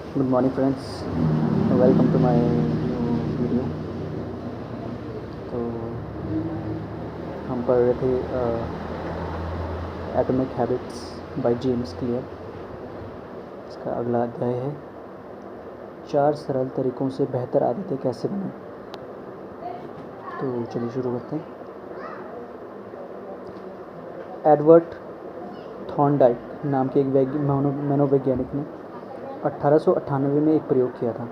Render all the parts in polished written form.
Good morning friends, welcome to my new video. तो हम पढ़ रहे थे atomic habits by James Clear. इसका अगला अध्याय है 4 सरल तरीक़ों से बेहतर आदतें कैसे बनें। तो चलिए शुरू करते हैं। एडवर्ड थॉर्नडाइक नाम के एक मनोवैज्ञानिक ने 1898 में एक प्रयोग किया था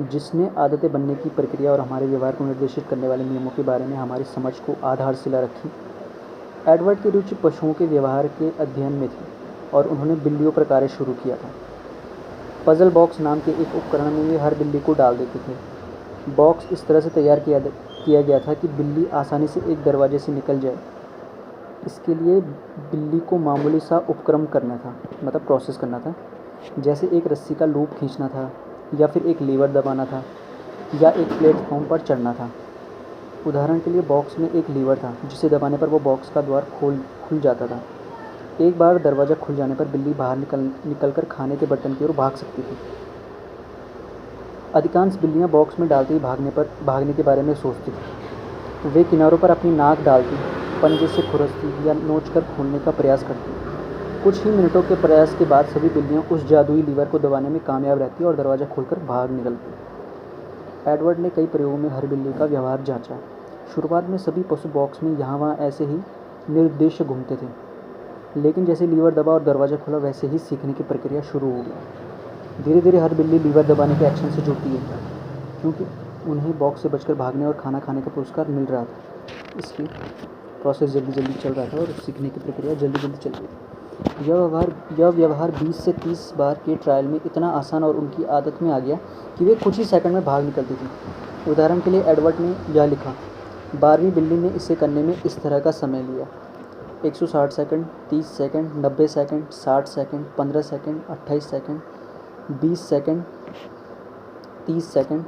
जिसने आदतें बनने की प्रक्रिया और हमारे व्यवहार को निर्देशित करने वाले नियमों के बारे में हमारी समझ को आधारशिला रखी। एडवर्ड की रुचि पशुओं के व्यवहार के अध्ययन में थी और उन्होंने बिल्लियों पर कार्य शुरू किया था। पजल बॉक्स नाम के एक उपकरण में वे हर बिल्ली को डाल देते थे। बॉक्स इस तरह से तैयार किया गया था कि बिल्ली आसानी से एक दरवाजे से निकल जाए। इसके लिए बिल्ली को मामूली सा उपक्रम करना था, मतलब प्रोसेस करना था, जैसे एक रस्सी का लूप खींचना था या फिर एक लीवर दबाना था या एक प्लेटफॉर्म पर चढ़ना था। उदाहरण के लिए बॉक्स में एक लीवर था जिसे दबाने पर वो बॉक्स का द्वार खुल जाता था। एक बार दरवाज़ा खुल जाने पर बिल्ली बाहर निकलकर खाने के बर्तन की ओर भाग सकती थी। अधिकांश बिल्लियां बॉक्स में डालते ही भागने के बारे में सोचती थी। वे किनारों पर अपनी नाक डालती, पंजे से खुरसती या नोचकर खोलने का प्रयास करती। कुछ ही मिनटों के प्रयास के बाद सभी बिल्लियां उस जादुई लीवर को दबाने में कामयाब रहती और दरवाज़ा खोलकर भाग निकलती। एडवर्ड ने कई प्रयोगों में हर बिल्ली का व्यवहार जांचा। शुरुआत में सभी पशु बॉक्स में यहाँ वहाँ ऐसे ही निर्देश घूमते थे, लेकिन जैसे लीवर दबा और दरवाज़ा खुला वैसे ही सीखने की प्रक्रिया शुरू हो गई। धीरे धीरे हर बिल्ली लीवर दबाने के एक्शन से जुड़ती है, क्योंकि उन्हें बॉक्स से बचकर भागने और खाना खाने का पुरस्कार मिल रहा था। इसलिए प्रोसेस जल्दी जल्दी चल रहा था और सीखने की प्रक्रिया जल्दी जल्दी चल रही थी। यह व्यवहार 20 से 30 बार के ट्रायल में इतना आसान और उनकी आदत में आ गया कि वे कुछ ही सेकंड में भाग निकलती थी। उदाहरण के लिए एडवर्ड ने यह लिखा, 12वीं बिल्ली ने इसे करने में इस तरह का समय लिया: 160 second, 30 second, 90 second, 60 second, 15 second, 28 second, 20 second, 30 second.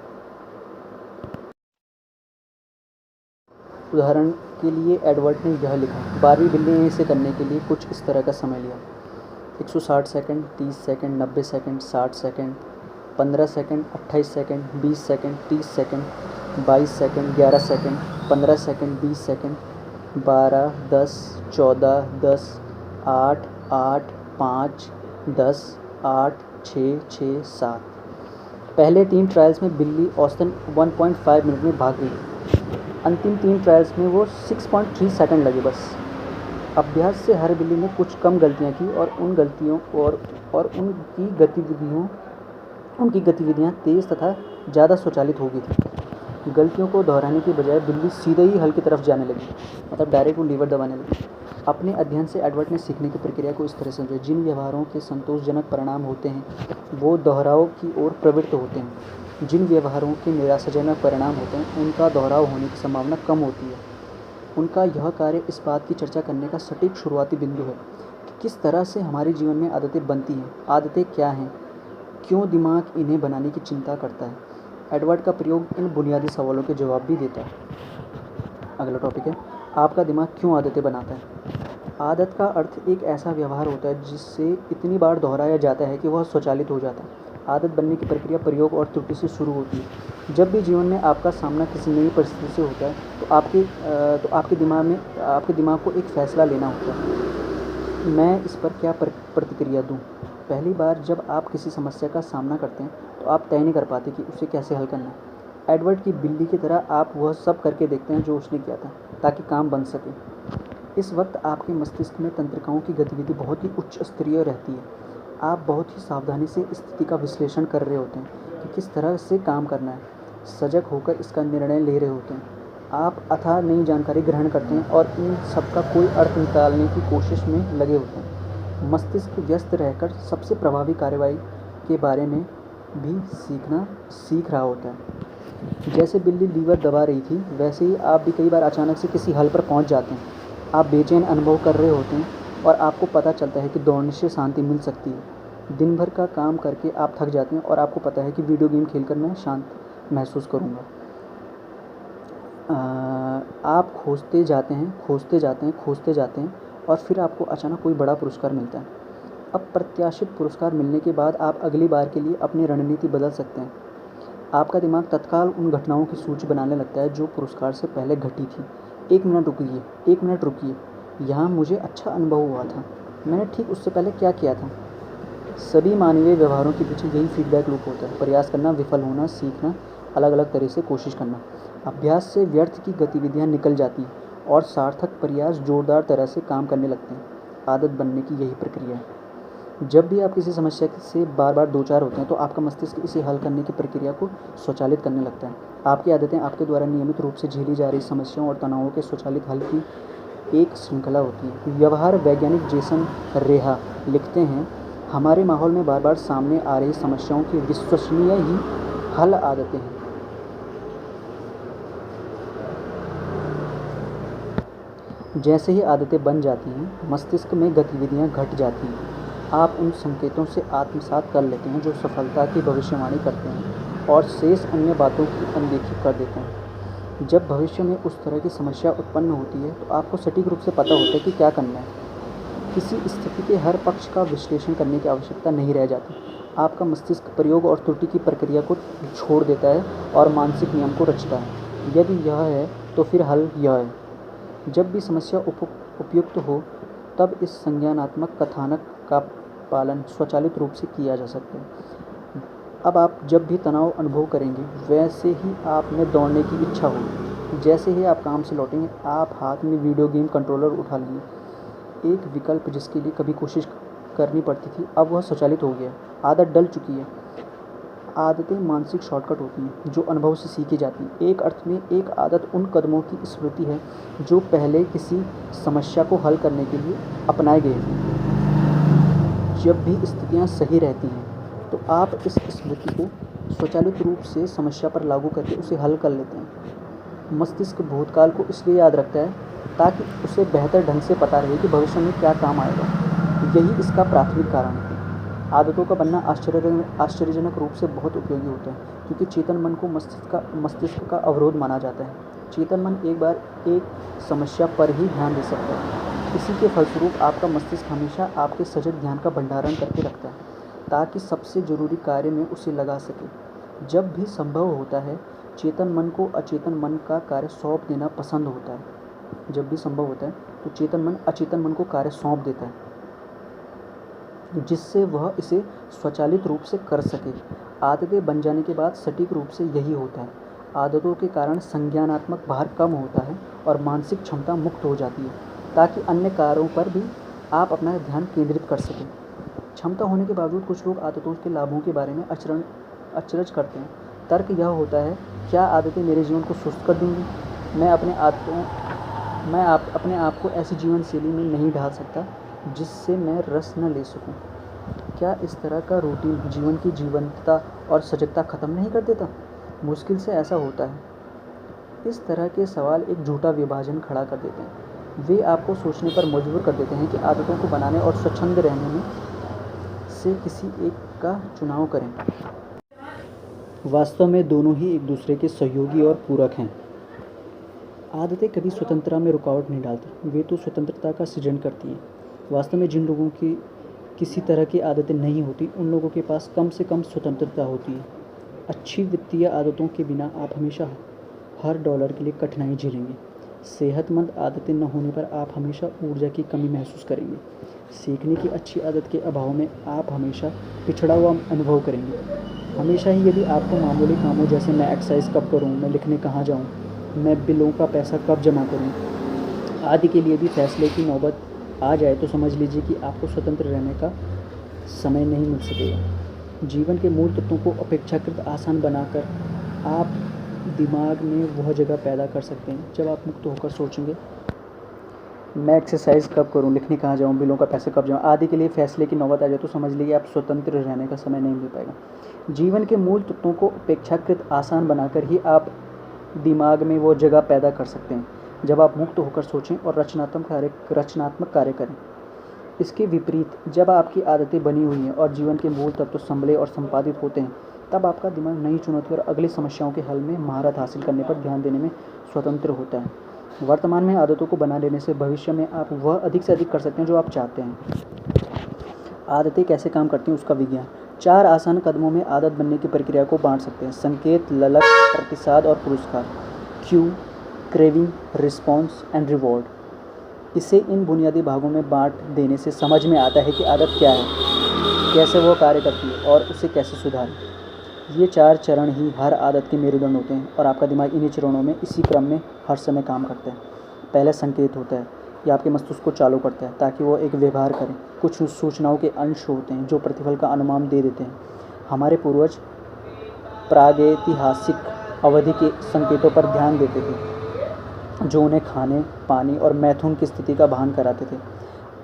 उदाहरण के लिए एडवर्ड ने यह लिखा, 12वीं बिल्ली ने इसे करने के लिए कुछ इस तरह का समय लिया: 160 second, 30 second, 90 second, 60 second, 15 second, 28 second, 20 second, 30 second, 22 second, 11 second, 15 second, 20 second, 12, 10, 14, 10, 8, 8, 5, 10, 8, 6, 6, 7। पहले 3 ट्रायल्स में बिल्ली औसतन 1.5 मिनट में भाग गई। अंतिम 3 ट्रायल्स में वो 6.3 सेकंड लगे बस। अभ्यास से हर बिल्ली ने कुछ कम गलतियाँ की और उनकी गतिविधियाँ तेज़ तथा ज़्यादा स्वचालित हो गई थी। गलतियों को दोहराने के बजाय बिल्ली सीधे ही हल की तरफ जाने लगी, मतलब डायरेक्ट वो लीवर दबाने लगी। अपने अध्ययन से एडवर्ड ने सीखने की प्रक्रिया को इस तरह समझा: जिन व्यवहारों के संतोषजनक परिणाम होते हैं वो दोहराव की ओर प्रवृत्त होते हैं। जिन व्यवहारों के निराशाजनक परिणाम होते हैं उनका दोहराव होने की संभावना कम होती है। उनका यह कार्य इस बात की चर्चा करने का सटीक शुरुआती बिंदु है कि किस तरह से हमारे जीवन में आदतें बनती हैं, आदतें क्या हैं, क्यों दिमाग इन्हें बनाने की चिंता करता है। एडवर्ड का प्रयोग इन बुनियादी सवालों के जवाब भी देता है। अगला टॉपिक है, आपका दिमाग क्यों आदतें बनाता है। आदत का अर्थ एक ऐसा व्यवहार होता है जिससे इतनी बार दोहराया जाता है कि वह स्वचालित हो जाता है। आदत बनने की प्रक्रिया प्रयोग और त्रुटि से शुरू होती है। जब भी जीवन में आपका सामना किसी नई परिस्थिति से होता है तो आपके दिमाग को एक फ़ैसला लेना होता है, मैं इस पर क्या प्रतिक्रिया दूँ। पहली बार जब आप किसी समस्या का सामना करते हैं तो आप तय नहीं कर पाते कि उसे कैसे हल करना है। एडवर्ड की बिल्ली की तरह आप वह सब करके देखते हैं जो उसने किया था ताकि काम बन सके। इस वक्त आपके मस्तिष्क में तंत्रिकाओं की गतिविधि बहुत ही उच्च स्तरीय रहती है। आप बहुत ही सावधानी से स्थिति का विश्लेषण कर रहे होते हैं कि किस तरह से काम करना है, सजग होकर इसका निर्णय ले रहे होते हैं। आप अथाह नई जानकारी ग्रहण करते हैं और इन सब का कोई अर्थ निकालने की कोशिश में लगे होते हैं। मस्तिष्क व्यस्त रहकर सबसे प्रभावी कार्रवाई के बारे में भी सीख रहा होता है। जैसे बिल्ली लीवर दबा रही थी, वैसे ही आप भी कई बार अचानक से किसी हल पर पहुंच जाते हैं। आप बेचैन अनुभव कर रहे होते हैं और आपको पता चलता है कि दौड़ने से शांति मिल सकती है। दिन भर का काम करके आप थक जाते हैं और आपको पता है कि वीडियो गेम खेलकर मैं शांत महसूस करूँगा। आप खोजते जाते हैं और फिर आपको अचानक कोई बड़ा पुरस्कार मिलता है। अप्रत्याशित पुरस्कार मिलने के बाद आप अगली बार के लिए अपनी रणनीति बदल सकते हैं। आपका दिमाग तत्काल उन घटनाओं की सूची बनाने लगता है जो पुरस्कार से पहले घटी थी। एक मिनट रुकिए, यहाँ मुझे अच्छा अनुभव हुआ था। मैंने ठीक उससे पहले क्या किया था? सभी मानवीय व्यवहारों के पीछे यही फीडबैक लूप होता है। प्रयास करना, विफल होना, सीखना, अलग अलग तरह से कोशिश करना। अभ्यास से व्यर्थ की गतिविधियाँ निकल जाती हैं और सार्थक प्रयास जोरदार तरह से काम करने लगते हैं। आदत बनने की यही प्रक्रिया है। जब भी आप किसी समस्या से बार बार दो चार होते हैं तो आपका मस्तिष्क इसे हल करने की प्रक्रिया को स्वचालित करने लगता है। आपकी आदतें आपके द्वारा नियमित रूप से झेली जा रही समस्याओं और तनावों के स्वचालित हल की एक श्रृंखला होती है। व्यवहार वैज्ञानिक जेसन रेहा लिखते हैं, हमारे माहौल में बार बार सामने आ रही समस्याओं की विश्वसनीय ही हल आदतें हैं। जैसे ही आदतें बन जाती हैं, मस्तिष्क में गतिविधियां घट जाती हैं। आप उन संकेतों से आत्मसात कर लेते हैं जो सफलता की भविष्यवाणी करते हैं और शेष अन्य बातों की अनदेखी कर देते हैं। जब भविष्य में उस तरह की समस्या उत्पन्न होती है तो आपको सटीक रूप से पता होता है कि क्या करना है। किसी स्थिति के हर पक्ष का विश्लेषण करने की आवश्यकता नहीं रह जाती। आपका मस्तिष्क प्रयोग और त्रुटि की प्रक्रिया को छोड़ देता है और मानसिक नियम को रचता है। यदि यह है तो फिर हल यह है। जब भी समस्या उपयुक्त हो तब इस संज्ञानात्मक कथानक का पालन स्वचालित रूप से किया जा सकता है। अब आप जब भी तनाव अनुभव करेंगे, वैसे ही आप में दौड़ने की इच्छा होगी। जैसे ही आप काम से लौटेंगे, आप हाथ में वीडियो गेम कंट्रोलर उठा लेंगे। एक विकल्प जिसके लिए कभी कोशिश करनी पड़ती थी, अब वह स्वचालित हो गया। आदत डल चुकी है। आदतें मानसिक शॉर्टकट होती हैं जो अनुभव से सीखी जाती हैं। एक अर्थ में एक आदत उन कदमों की स्मृति है जो पहले किसी समस्या को हल करने के लिए अपनाए गए थे। जब भी स्थितियां सही रहती हैं तो आप इस स्मृति को स्वचालित रूप से समस्या पर लागू करके उसे हल कर लेते हैं। मस्तिष्क भूतकाल को इसलिए याद रखता है ताकि उसे बेहतर ढंग से पता रहे कि भविष्य में क्या काम आएगा। यही इसका प्राथमिक कारण है। आदतों का बनना आश्चर्यजनक रूप से बहुत उपयोगी होता है क्योंकि चेतन मन को मस्तिष्क का अवरोध माना जाता है। चेतन मन एक बार एक समस्या पर ही ध्यान दे सकता है। इसी के फलस्वरूप आपका मस्तिष्क हमेशा आपके सजग ध्यान का भंडारण करके रखता है ताकि सबसे ज़रूरी कार्य में उसे लगा सके। जब भी संभव होता है, चेतन मन को अचेतन मन का कार्य सौंप देना पसंद होता है। जब भी संभव होता है तो चेतन मन अचेतन मन को कार्य सौंप देता है जिससे वह इसे स्वचालित रूप से कर सके। आदतें बन जाने के बाद सटीक रूप से यही होता है। आदतों के कारण संज्ञानात्मक भार कम होता है और मानसिक क्षमता मुक्त हो जाती है ताकि अन्य कार्यों पर भी आप अपना ध्यान केंद्रित कर सकें। क्षमता होने के बावजूद कुछ लोग आदतों के लाभों के बारे में अचरज करते हैं। तर्क यह होता है, क्या आदतें मेरे जीवन को सुस्त कर देंगी? मैं अपने आप को ऐसी जीवन शैली में नहीं ढाल सकता जिससे मैं रस न ले सकूं। क्या इस तरह का रूटीन जीवन की जीवंतता और सजगता खत्म नहीं कर देता? मुश्किल से ऐसा होता है। इस तरह के सवाल एक झूठा विभाजन खड़ा कर देते हैं। वे आपको सोचने पर मजबूर कर देते हैं कि आदतों को बनाने और स्वच्छंद रहने में से किसी एक का चुनाव करें। वास्तव में दोनों ही एक दूसरे के सहयोगी और पूरक हैं। आदतें कभी स्वतंत्रता में रुकावट नहीं डालती, वे तो स्वतंत्रता का सृजन करती हैं। वास्तव में जिन लोगों की किसी तरह की आदतें नहीं होती, उन लोगों के पास कम से कम स्वतंत्रता होती है। अच्छी वित्तीय आदतों के बिना आप हमेशा हर डॉलर के लिए कठिनाई झेलेंगे। सेहतमंद आदतें न होने पर आप हमेशा ऊर्जा की कमी महसूस करेंगे। सीखने की अच्छी आदत के अभाव में आप हमेशा पिछड़ा हुआ अनुभव करेंगे। हमेशा ही यदि आपको मामूली कामों जैसे मैं एक्सरसाइज कब करूं, मैं लिखने कहाँ जाऊं, मैं बिलों का पैसा कब जमा करूं आदि के लिए भी फैसले की नौबत आ जाए तो समझ लीजिए कि आपको स्वतंत्र रहने का समय नहीं मिल सकेगा। जीवन के मूल तत्वों को अपेक्षाकृत आसान बनाकर आप दिमाग में वह जगह पैदा कर सकते हैं जब आप मुक्त होकर सोचेंगे, मैं एक्सरसाइज कब करूं, लिखने कहाँ जाऊं, बिलों का पैसा कब जमा आदि के लिए फैसले की नौबत आ जाए तो समझ लीजिए आप स्वतंत्र रहने का समय नहीं मिल पाएगा। जीवन के मूल तत्वों को अपेक्षाकृत आसान बनाकर ही आप दिमाग में वो जगह पैदा कर सकते हैं जब आप मुक्त होकर सोचें और रचनात्मक कार्य करें। इसके विपरीत जब आपकी आदतें बनी हुई हैं और जीवन के मूल तत्व संभले और संपादित होते हैं, तब आपका दिमाग नई चुनौती और अगली समस्याओं के हल में महारत हासिल करने पर ध्यान देने में स्वतंत्र होता है। वर्तमान में आदतों को बना लेने से भविष्य में आप वह अधिक से अधिक कर सकते हैं जो आप चाहते हैं। आदतें कैसे काम करती हैं उसका विज्ञान। 4 आसान कदमों में आदत बनने की प्रक्रिया को बांट सकते हैं। संकेत, ललक, प्रतिसाद और पुरस्कार। Q, craving, response and reward. इसे इन बुनियादी भागों में बांट देने से समझ में आता है कि आदत क्या है, कैसे वो कार्य करती है और उसे कैसे सुधारें। ये 4 चरण ही हर आदत के मेरुदंड होते हैं और आपका दिमाग इन्हीं चरणों में इसी क्रम में हर समय काम करता है। पहले संकेत होता है, ये आपके मस्तिष्क को चालू करता है ताकि वो एक व्यवहार करें। कुछ सूचनाओं के अंश होते हैं जो प्रतिफल का अनुमान दे देते हैं। हमारे पूर्वज प्रागैतिहासिक अवधि के संकेतों पर ध्यान देते थे जो उन्हें खाने, पानी और मैथुन की स्थिति का भान कराते थे।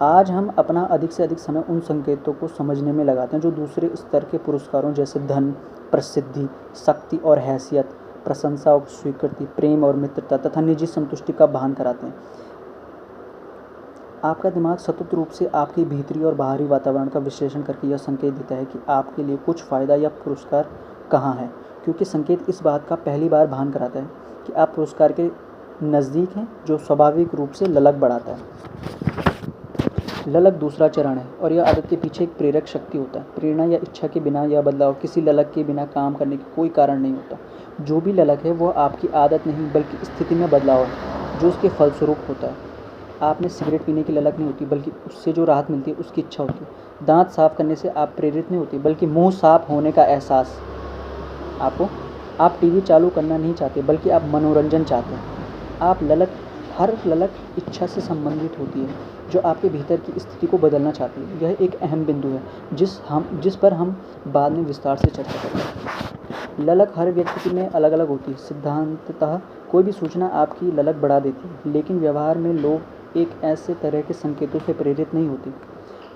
आज हम अपना अधिक से अधिक समय उन संकेतों को समझने में लगाते हैं जो दूसरे स्तर के पुरस्कारों जैसे धन, प्रसिद्धि, शक्ति और हैसियत, प्रशंसा और स्वीकृति, प्रेम और मित्रता तथा निजी संतुष्टि का भान कराते हैं। आपका दिमाग सतत रूप से आपके भीतरी और बाहरी वातावरण का विश्लेषण करके यह संकेत देता है कि आपके लिए कुछ फ़ायदा या पुरस्कार कहाँ है, क्योंकि संकेत इस बात का पहली बार भान कराता है कि आप पुरस्कार के नज़दीक हैं, जो स्वाभाविक रूप से ललक बढ़ाता है। ललक दूसरा चरण है और यह आदत के पीछे एक प्रेरक शक्ति होता है। प्रेरणा या इच्छा के बिना यह बदलाव किसी ललक के बिना काम करने की कोई कारण नहीं होता। जो भी ललक है वह आपकी आदत नहीं बल्कि स्थिति में बदलाव है जो उसके फलस्वरूप होता है। आप में सिगरेट पीने की ललक नहीं होती बल्कि उससे जो राहत मिलती है उसकी इच्छा होती है। दांत साफ करने से आप प्रेरित नहीं होती बल्कि मुंह साफ होने का एहसास आपको। आप टीवी चालू करना नहीं चाहते बल्कि आप मनोरंजन चाहते हैं। हर ललक इच्छा से संबंधित होती है जो आपके भीतर की स्थिति को बदलना चाहती है। यह एक अहम बिंदु है जिस पर हम बाद में विस्तार से चर्चा करेंगे। ललक हर व्यक्ति में अलग अलग होती है। सिद्धांततः कोई भी सूचना आपकी ललक बढ़ा देती है, लेकिन व्यवहार में लोग एक ऐसे तरह के संकेतों से प्रेरित नहीं होते।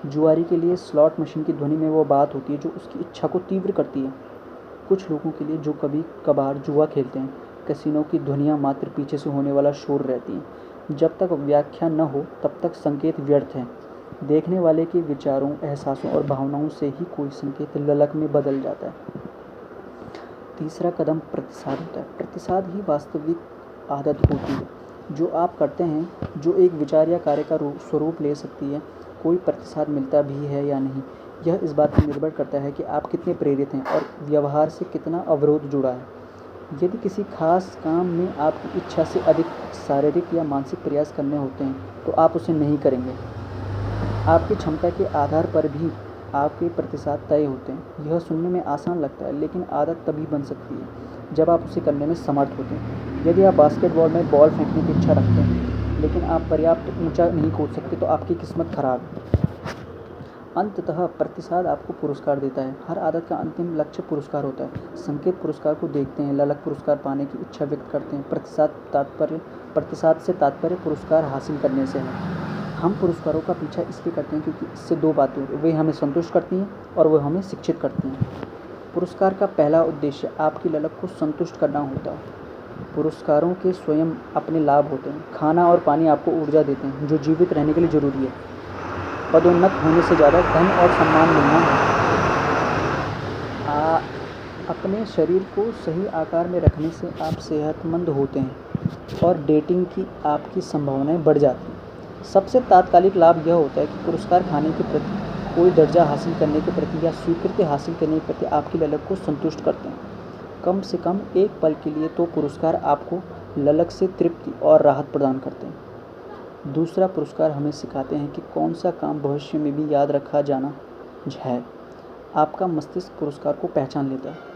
जुआरी के लिए स्लॉट मशीन की ध्वनि में वो बात होती है जो उसकी इच्छा को तीव्र करती है। कुछ लोगों के लिए जो कभी कभार जुआ खेलते हैं, कैसीनो की ध्वनियाँ मात्र पीछे से होने वाला शोर रहती हैं। जब तक व्याख्या न हो तब तक संकेत व्यर्थ हैं। देखने वाले के विचारों, एहसासों और भावनाओं से ही कोई संकेत ललक में बदल जाता है। तीसरा कदम प्रतिसाद होता है। प्रतिसाद ही वास्तविक आदत होती है जो आप करते हैं, जो एक विचार या कार्य का स्वरूप ले सकती है। कोई प्रतिसाद मिलता भी है या नहीं, यह इस बात पर निर्भर करता है कि आप कितने प्रेरित हैं और व्यवहार से कितना अवरोध जुड़ा है। यदि किसी खास काम में आपकी इच्छा से अधिक शारीरिक या मानसिक प्रयास करने होते हैं तो आप उसे नहीं करेंगे। आपकी क्षमता के आधार पर भी आपके प्रतिसाद तय होते हैं। यह सुनने में आसान लगता है, लेकिन आदत तभी बन सकती है जब आप उसे करने में समर्थ होते हैं। यदि आप बास्केटबॉल में बॉल फेंकने की इच्छा रखते हैं लेकिन आप पर्याप्त ऊंचा नहीं कूद सकते तो आपकी किस्मत खराब है। अंततः प्रतिसाद आपको पुरस्कार देता है। हर आदत का अंतिम लक्ष्य पुरस्कार होता है। संकेत पुरस्कार को देखते हैं, ललक पुरस्कार पाने की इच्छा व्यक्त करते हैं, प्रतिसाद से तात्पर्य पुरस्कार हासिल करने से है। हम पुरस्कारों का पीछा इसलिए करते हैं क्योंकि इससे दो बातें होती हैं, वे हमें संतुष्ट करती हैं और वह हमें शिक्षित करती हैं। पुरस्कार का पहला उद्देश्य आपकी ललक को संतुष्ट करना होता है। पुरस्कारों के स्वयं अपने लाभ होते हैं। खाना और पानी आपको ऊर्जा देते हैं जो जीवित रहने के लिए ज़रूरी है। पदोन्नत होने से ज़्यादा धन और सम्मान मिलना है। अपने शरीर को सही आकार में रखने से आप सेहतमंद होते हैं और डेटिंग की आपकी संभावनाएं बढ़ जाती हैं। सबसे तात्कालिक लाभ यह होता है कि पुरस्कार खाने के प्रति, कोई दर्जा हासिल करने के प्रति या स्वीकृति हासिल करने के प्रति आपकी ललक को संतुष्ट करते हैं। कम से कम एक पल के लिए तो पुरस्कार आपको ललक से तृप्ति और राहत प्रदान करते हैं। दूसरा, पुरस्कार हमें सिखाते हैं कि कौन सा काम भविष्य में भी याद रखा जाना है। आपका मस्तिष्क पुरस्कार को पहचान लेता है।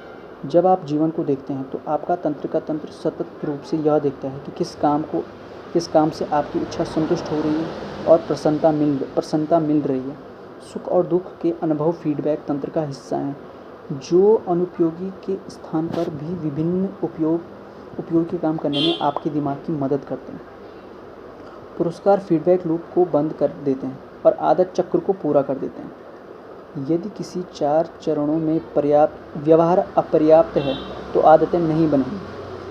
जब आप जीवन को देखते हैं तो आपका तंत्र का तंत्र सतत रूप से यह देखता है कि किस काम से आपकी इच्छा संतुष्ट हो रही है और प्रसन्नता मिल रही है। सुख और दुख के अनुभव फीडबैक तंत्र का हिस्सा हैं, जो अनुपयोगी के स्थान पर भी विभिन्न उपयोगी काम करने में आपके दिमाग की मदद करते हैं। पुरस्कार फीडबैक लूप को बंद कर देते हैं और आदत चक्र को पूरा कर देते हैं। यदि किसी 4 चरणों में व्यवहार अपर्याप्त है तो आदतें नहीं बनेंगी।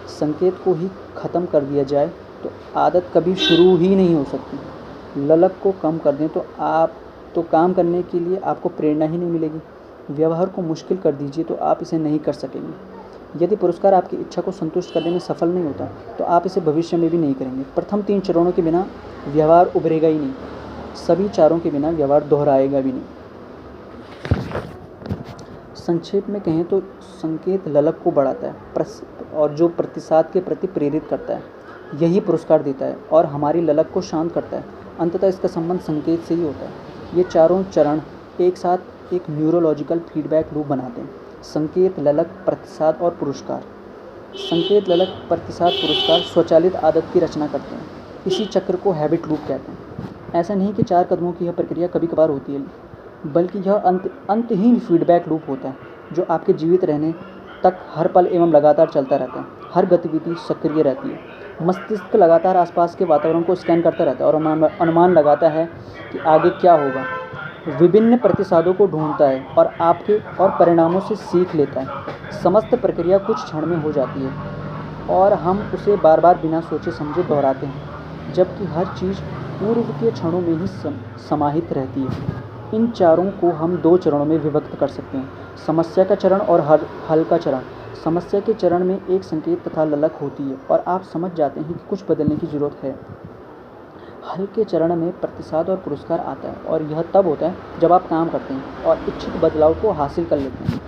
संकेत को ही ख़त्म कर दिया जाए तो आदत कभी शुरू ही नहीं हो सकती। ललक को कम कर दें तो काम करने के लिए आपको प्रेरणा ही नहीं मिलेगी। व्यवहार को मुश्किल कर दीजिए तो आप इसे नहीं कर सकेंगे। यदि पुरस्कार आपकी इच्छा को संतुष्ट करने में सफल नहीं होता तो आप इसे भविष्य में भी नहीं करेंगे। प्रथम 3 चरणों के बिना व्यवहार उभरेगा ही नहीं। सभी चारों के बिना व्यवहार दोहराएगा भी नहीं। संक्षेप में कहें तो संकेत ललक को बढ़ाता है और जो प्रतिसाद के प्रति प्रेरित करता है, यही पुरस्कार देता है और हमारी ललक को शांत करता है। अंततः इसका संबंध संकेत से ही होता है। ये चारों चरण एक साथ एक न्यूरोलॉजिकल फीडबैक लूप बनाते हैं: संकेत, ललक, प्रतिसाद और पुरस्कार। संकेत, ललक, प्रतिसाद, पुरस्कार स्वचालित आदत की रचना करते हैं। इसी चक्र को हैबिट लूप कहते हैं। ऐसा नहीं कि 4 कदमों की यह प्रक्रिया कभी कभार होती है, बल्कि यह अंतहीन फीडबैक लूप होता है जो आपके जीवित रहने तक हर पल एवं लगातार चलता रहता है। हर गतिविधि सक्रिय रहती है। मस्तिष्क लगातार आसपास के वातावरण को स्कैन करता रहता है और अनुमान लगाता है कि आगे क्या होगा। विभिन्न प्रतिसादों को ढूंढता है और आपके और परिणामों से सीख लेता है। समस्त प्रक्रिया कुछ क्षण में हो जाती है और हम उसे बार बार बिना सोचे समझे दोहराते हैं, जबकि हर चीज़ पूर्व के क्षणों में ही समाहित रहती है। इन चारों को हम 2 चरणों में विभक्त कर सकते हैं: समस्या का चरण और हल का चरण। समस्या के चरण में एक संकेत तथा ललक होती है और आप समझ जाते हैं कि कुछ बदलने की ज़रूरत है। हल के चरण में प्रतिसाद और पुरस्कार आता है और यह तब होता है जब आप काम करते हैं और इच्छित बदलाव को हासिल कर लेते हैं।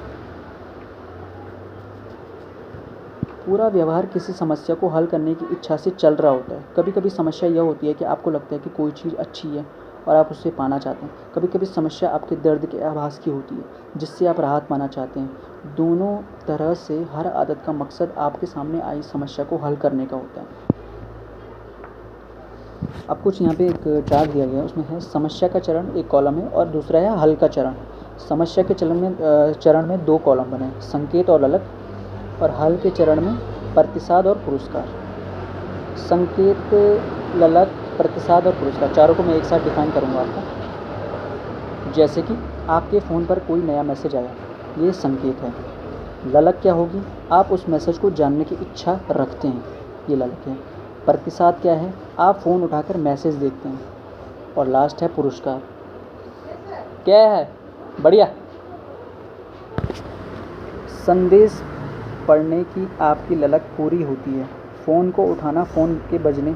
पूरा व्यवहार किसी समस्या को हल करने की इच्छा से चल रहा होता है। कभी कभी समस्या यह होती है कि आपको लगता है कि कोई चीज़ अच्छी है और आप उससे पाना चाहते हैं। कभी कभी समस्या आपके दर्द के आभास की होती है जिससे आप राहत पाना चाहते हैं। दोनों तरह से हर आदत का मकसद आपके सामने आई समस्या को हल करने का होता है। अब कुछ यहाँ पे एक चार्ट दिया गया है, उसमें है समस्या का चरण, एक कॉलम है, और दूसरा है हल का चरण। समस्या के चरण में 2 कॉलम बने, संकेत और ललक, और हल के चरण में प्रतिसाद और पुरस्कार। संकेत, ललक, प्रतिसाद और पुरस्कार चारों को मैं एक साथ डिफाइन करूँगा आपको। जैसे कि आपके फ़ोन पर कोई नया मैसेज आया, ये संकेत है। ललक क्या होगी? आप उस मैसेज को जानने की इच्छा रखते हैं, ये ललक है। प्रतिसाद क्या है? आप फ़ोन उठाकर मैसेज देखते हैं। और लास्ट है पुरस्कार। क्या है? बढ़िया। संदेश पढ़ने की आपकी ललक पूरी होती है। फ़ोन को उठाना, फ़ोन के बजने।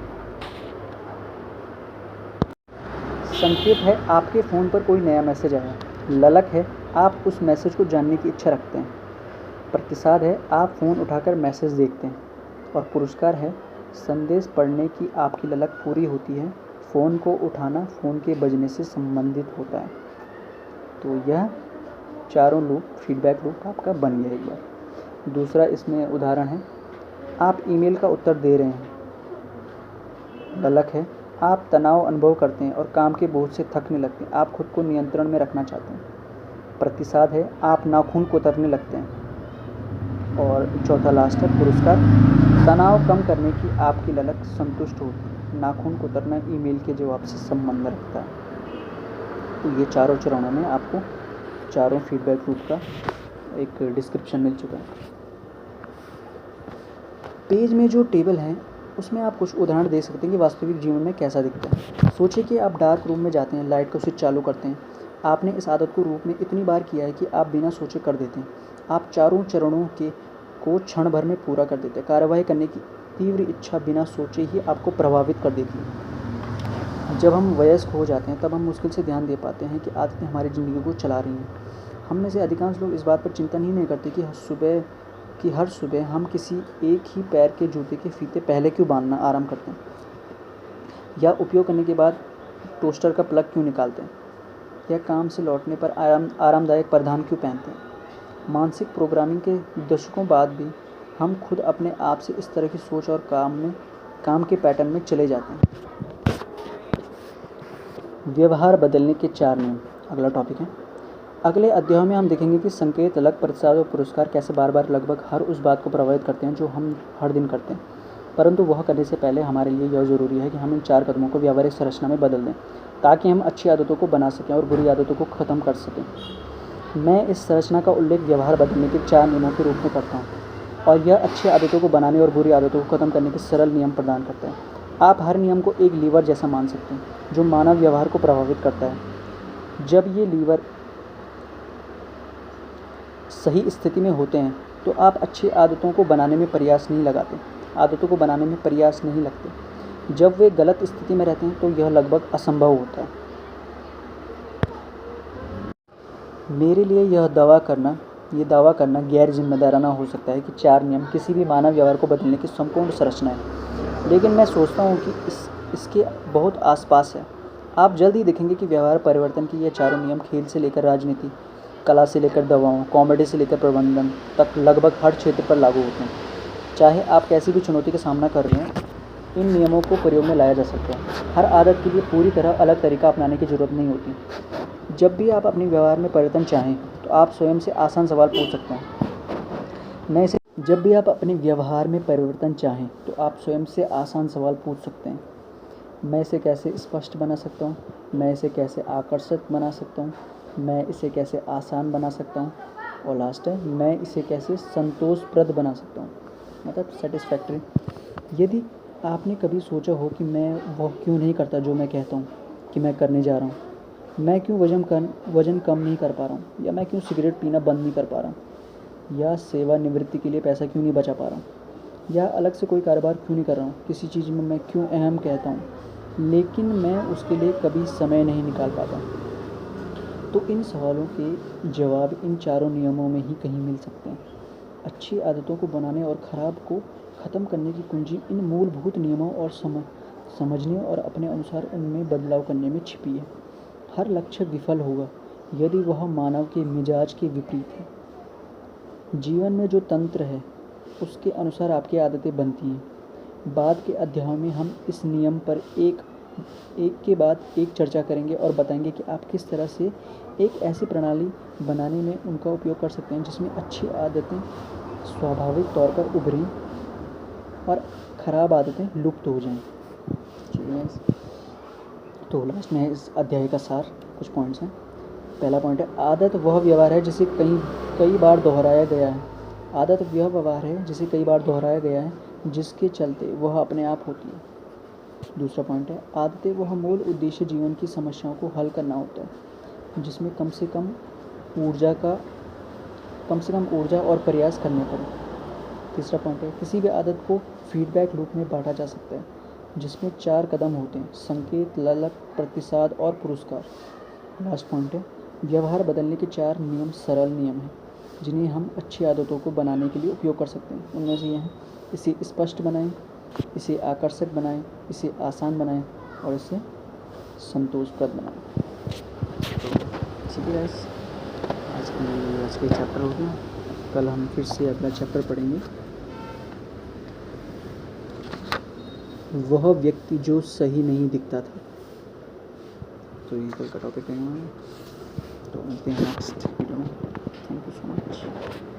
संकेत है आपके फ़ोन पर कोई नया मैसेज आया। ललक है आप उस मैसेज को जानने की इच्छा रखते हैं। प्रतिसाद है आप फ़ोन उठाकर मैसेज देखते हैं। और पुरस्कार है संदेश पढ़ने की आपकी ललक पूरी होती है। फ़ोन को उठाना फ़ोन के बजने से संबंधित होता है। तो यह चारों लूप, फीडबैक लूप आपका बन गया एक बार। दूसरा इसमें उदाहरण है, आप ईमेल का उत्तर दे रहे हैं। ललक है आप तनाव अनुभव करते हैं और काम के बोझ से थकने लगते हैं। आप खुद को नियंत्रण में रखना चाहते हैं। प्रतिसाद है आप नाखून कुतरने लगते हैं। और चौथा लास्ट है पुरस्कार। तनाव कम करने की आपकी ललक संतुष्ट होती है। नाखून कुतरना ईमेल के जवाब से संबंध रखता है। तो ये चारों चरणों में आपको चारों फीडबैक लूप का एक डिस्क्रिप्शन मिल चुका है। पेज में जो टेबल है उसमें आप कुछ उदाहरण दे सकते हैं कि वास्तविक जीवन में कैसा दिखता है। सोचिए कि आप डार्क रूम में जाते हैं, लाइट का स्विच चालू करते हैं। आपने इस आदत को रूप में इतनी बार किया है कि आप बिना सोचे कर देते हैं। आप चारों चरणों को क्षण भर में पूरा कर देते हैं। कार्रवाई करने की तीव्र इच्छा बिना सोचे ही आपको प्रभावित कर देती है। जब हम वयस्क हो जाते हैं तब हम मुश्किल से ध्यान दे पाते हैं कि आदतें हमारी ज़िंदगी को चला रही हैं। हम में से अधिकांश लोग इस बात पर चिंतन ही नहीं करते कि हर सुबह हम किसी एक ही पैर के जूते के फीते पहले क्यों बांधना आराम करते हैं, या उपयोग करने के बाद टोस्टर का प्लग क्यों निकालते हैं, या काम से लौटने पर आरामदायक परिधान क्यों पहनते हैं। मानसिक प्रोग्रामिंग के दशकों बाद भी हम खुद अपने आप से इस तरह की सोच और काम के पैटर्न में चले जाते हैं। व्यवहार बदलने के 4 नियम अगला टॉपिक है। अगले अध्याय में हम देखेंगे कि संकेत, ललक, प्रतिसाद और पुरस्कार कैसे बार बार लगभग हर उस बात को प्रभावित करते हैं जो हम हर दिन करते हैं, परंतु वह करने से पहले हमारे लिए यह ज़रूरी है कि हम इन 4 कदमों को व्यावहारिक संरचना में बदल दें ताकि हम अच्छी आदतों को बना सकें और बुरी आदतों को ख़त्म कर सकें। मैं इस संरचना का उल्लेख व्यवहार बदलने के 4 नियमों के रूप में करता हूँ और यह अच्छी आदतों को बनाने और बुरी आदतों को ख़त्म करने के सरल नियम प्रदान करता है। आप हर नियम को एक लीवर जैसा मान सकते हैं जो मानव व्यवहार को प्रभावित करता है। जब ये लीवर सही स्थिति में होते हैं तो आप अच्छी आदतों को बनाने में प्रयास नहीं लगते। जब वे गलत स्थिति में रहते हैं तो यह लगभग असंभव होता है। मेरे लिए यह दावा करना ये दावा करना गैर जिम्मेदाराना हो सकता है कि 4 नियम किसी भी मानव व्यवहार को बदलने की संपूर्ण संरचना है, लेकिन मैं सोचता हूँ कि इसके बहुत आसपास है। आप जल्द ही देखेंगे कि व्यवहार परिवर्तन के ये चारों नियम खेल से लेकर राजनीति, कला से लेकर दवाओं, कॉमेडी से लेकर प्रबंधन तक लगभग हर क्षेत्र पर लागू होते हैं। चाहे आप कैसी भी चुनौती का सामना कर रहे हैं, इन नियमों को प्रयोग में लाया जा सकता है। हर आदत के लिए पूरी तरह अलग तरीका अपनाने की ज़रूरत नहीं होती। जब भी आप अपने व्यवहार में परिवर्तन चाहें तो आप स्वयं से आसान सवाल पूछ सकते हैं। जब भी आप अपने व्यवहार में परिवर्तन चाहें तो आप स्वयं से आसान सवाल पूछ सकते हैं। मैं इसे कैसे स्पष्ट बना सकता हूँ? मैं इसे कैसे आकर्षक बना सकता हूँ? मैं इसे कैसे आसान बना सकता हूँ? और लास्ट है, मैं इसे कैसे संतोषप्रद बना सकता हूँ, मतलब सेटिस्फैक्ट्री। यदि आपने कभी सोचा हो कि मैं वह क्यों नहीं करता जो मैं कहता हूँ कि मैं करने जा रहा हूँ, मैं क्यों वज़न कम नहीं कर पा रहा हूँ, या मैं क्यों सिगरेट पीना बंद नहीं कर पा रहा हूँ, या सेवानिवृत्ति के लिए पैसा क्यों नहीं बचा पा रहा हूँ, या अलग से कोई कारोबार क्यों नहीं कर रहा हूँ, किसी चीज़ में मैं क्यों अहम कहता हूँ लेकिन मैं उसके लिए कभी समय नहीं निकाल पाता, तो इन सवालों के जवाब इन चारों नियमों में ही कहीं मिल सकते हैं। अच्छी आदतों को बनाने और ख़राब को ख़त्म करने की कुंजी इन मूलभूत नियमों और समझने और अपने अनुसार उनमें बदलाव करने में छिपी है। हर लक्ष्य विफल होगा यदि वह मानव के मिजाज के विपरीत है। जीवन में जो तंत्र है उसके अनुसार आपकी आदतें बनती हैं। बाद के अध्यायों में हम इस नियम पर एक के बाद एक चर्चा करेंगे और बताएंगे कि आप किस तरह से एक ऐसी प्रणाली बनाने में उनका उपयोग कर सकते हैं जिसमें अच्छी आदतें स्वाभाविक तौर पर उभरें और ख़राब आदतें लुप्त हो जाएं। ठीक है, तो लास्ट में इस अध्याय का सार कुछ पॉइंट्स हैं। पहला पॉइंट है, आदत वह व्यवहार है जिसे कई बार दोहराया गया है। आदत वह व्यवहार है जिसे कई बार दोहराया गया है, जिसके चलते वह अपने आप होती है। दूसरा पॉइंट है, आदतें वह मूल उद्देश्य जीवन की समस्याओं को हल करना होता है जिसमें कम से कम ऊर्जा और प्रयास करने पड़े। तीसरा पॉइंट है, किसी भी आदत को फीडबैक लूप में बांटा जा सकता है जिसमें 4 कदम होते हैं: संकेत, ललक, प्रतिसाद और पुरस्कार। लास्ट पॉइंट है, व्यवहार बदलने के 4 नियम सरल नियम हैं जिन्हें हम अच्छी आदतों को बनाने के लिए उपयोग कर सकते हैं। उनमें से ये हैं, इसे स्पष्ट बनाएं, इसे आकर्षक बनाएं, इसे आसान बनाएं और इसे संतोषप्रद बनाएं। तो ठीक है गाइस, आज का चैप्टर हो गया। कल हम फिर से अगला चैप्टर पढ़ेंगे, वह व्यक्ति जो सही नहीं दिखता था। तो ये कल का टॉपिक है। तो मिलते हैं नेक्स्ट वीडियो में। Thank you so much.